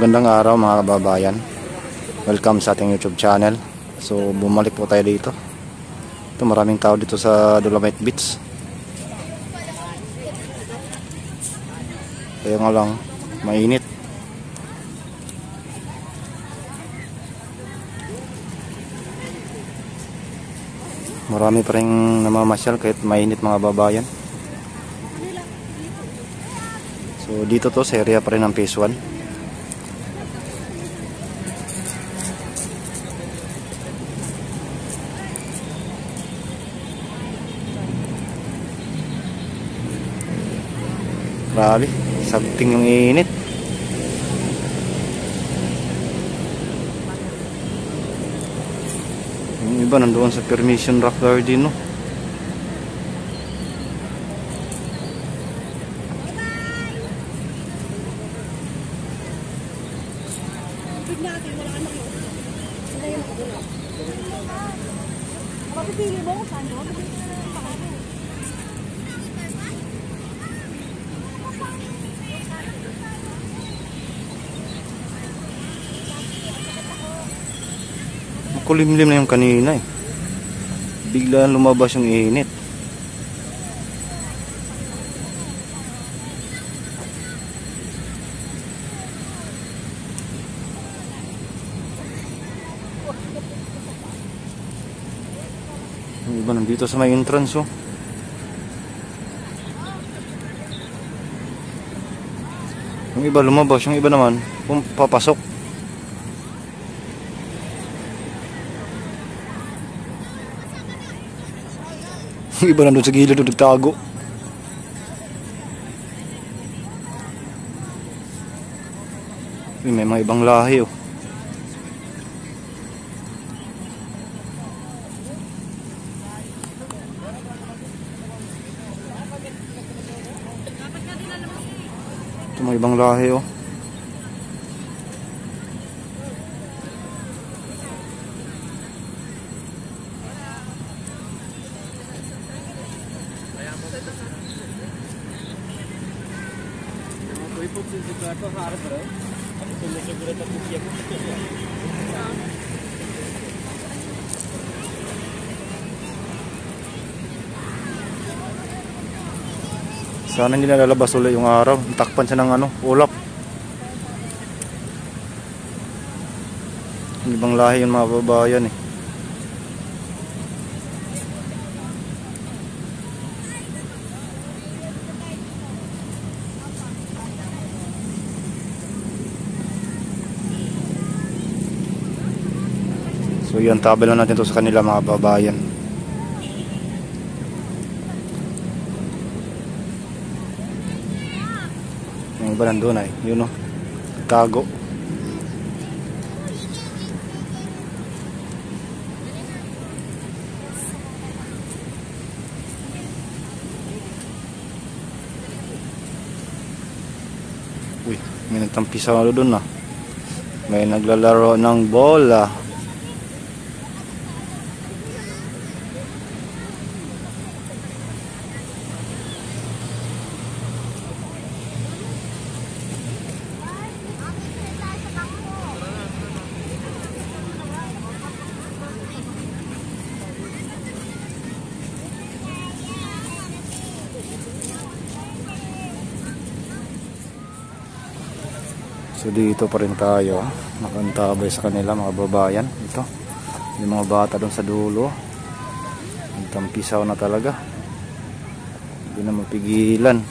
Magandang araw mga kababayan. Welcome sa ating YouTube channel. So bumalik po tayo dito. Ito, maraming tao dito sa Dolomite Beach. Kaya nga lang mainit. Marami pa rin namamasyal kahit mainit mga kababayan. So dito to sa area pa rin ng Phase 1. Grabe, sabting yung init. Yung iba nandoon sa Permission Rock Garden, no? Mapipili mo kung saan mo? Makulimlim na yung kanina eh. Biglaan lumabas yung init. Yung iba nandito sa may entrance, oh. Yung iba lumabas, yung iba naman papasok. Yung iba nandun sa gilid nagtago. May mga ibang lahi, oh. Ito mga ibang lahi, oh. Sana hindi na lalabas ulit yung araw. Takpan siya ng ulap. Yung ibang lahi yung mga babayan eh. So yan, tabel lang natin to sa kanila mga babayan. Yung iba nandun ay, yun o, tago. Uy, may nagtampisaw doon ah. May naglalaro ng bola. So dito pa rin tayo, nakantabay sa kanila mga babayan. Ito, yung mga bata doon sa dulo, ang tampisaw na talaga, hindi na mapigilan.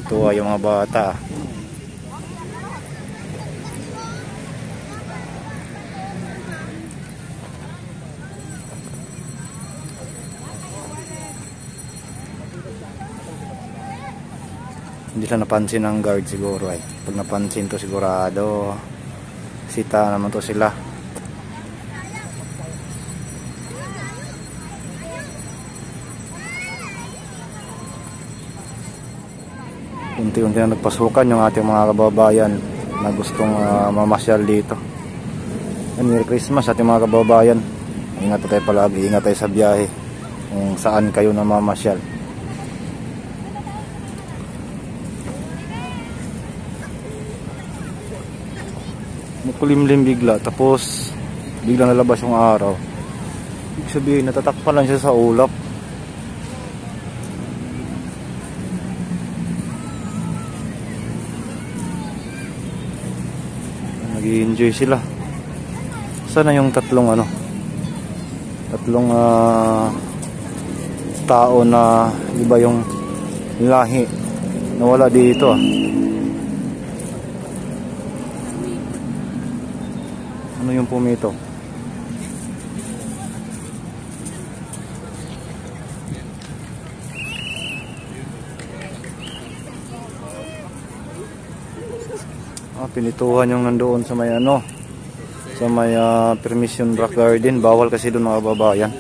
Tuwa yung mga bata. Hindi lang napansin ng guard siguro ay. Pag napansin to sigurado sita naman to sila. unti-unti na nagpasukan yung ating mga kababayan na gustong mamasyal dito. Merry Christmas ating mga kababayan. Ingat po tayo palagi, ingat tayo sa biyahe kung saan kayo na mamasyal. Makulimlim bigla, tapos biglang nalabas yung araw. Ibig sabihin natatakpan lang siya sa ulap. Nag-i-enjoy sila. Sana yung tatlong tao na iba yung lahi na wala dito Ano yung pumito? Pinituhan yung nandoon sa may sa may Permission Rock Garden. Bawal kasi doon mga kababayan.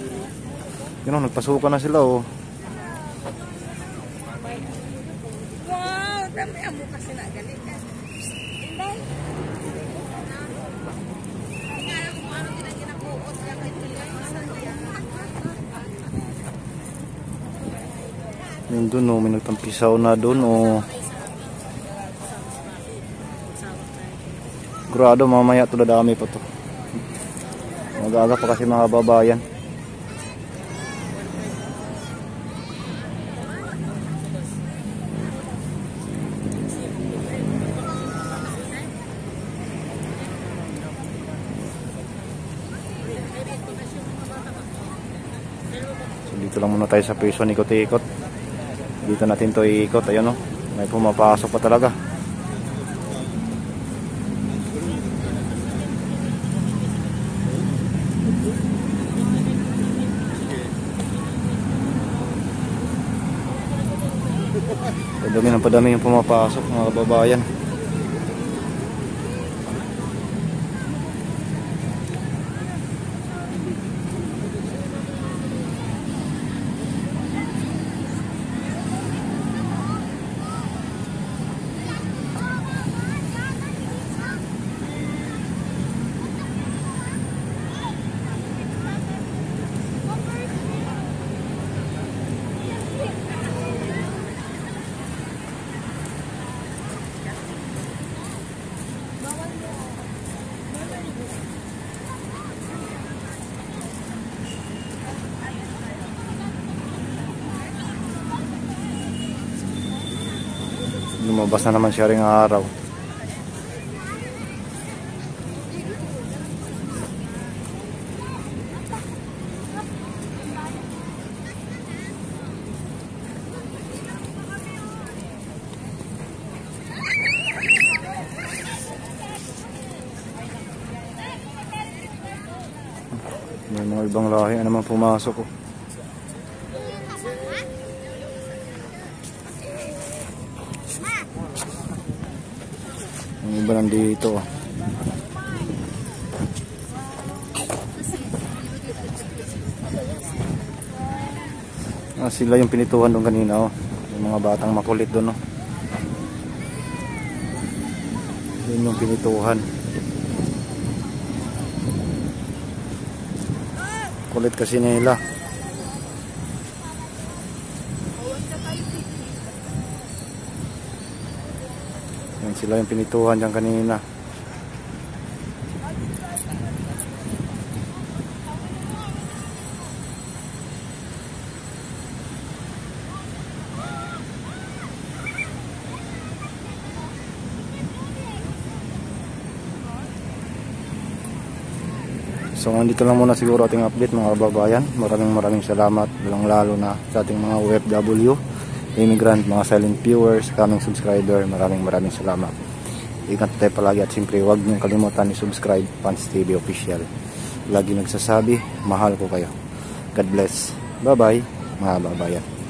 Yun nagpasukan na sila Wow, dami amo kasi na galit ka. Inday. Yun doon may nagtampisaw na doon Grado mamaya to dadami pa to. Mag-aga pa kasi mga babayan. So dito lang muna tayo sa prison, ikot-ikot. Dito natin to iikot. Ayun may pumapasok pa talaga. Padami yung pumapasok mga kababayan. Lumabas na naman siya ring araw. May mga ibang lahi na naman pumasok Yung iba nandito sila yung pinituhan doon kanina yung mga batang makulit doon yun yung pinituhan. Kulit kasi nila. Yan sila yung pinituhan dyan kanina. So nandito lang muna siguro ating update mga kababayan. Maraming salamat lalo na sa ating mga OFW, immigrant, mga silent viewers, kaming subscriber. Maraming salamat. Ingat tayo palagi at siyempre huwag niyong kalimutan i-subscribe Pans TV Official. Lagi nagsasabi, mahal ko kayo. God bless. Bye bye mga kababayan.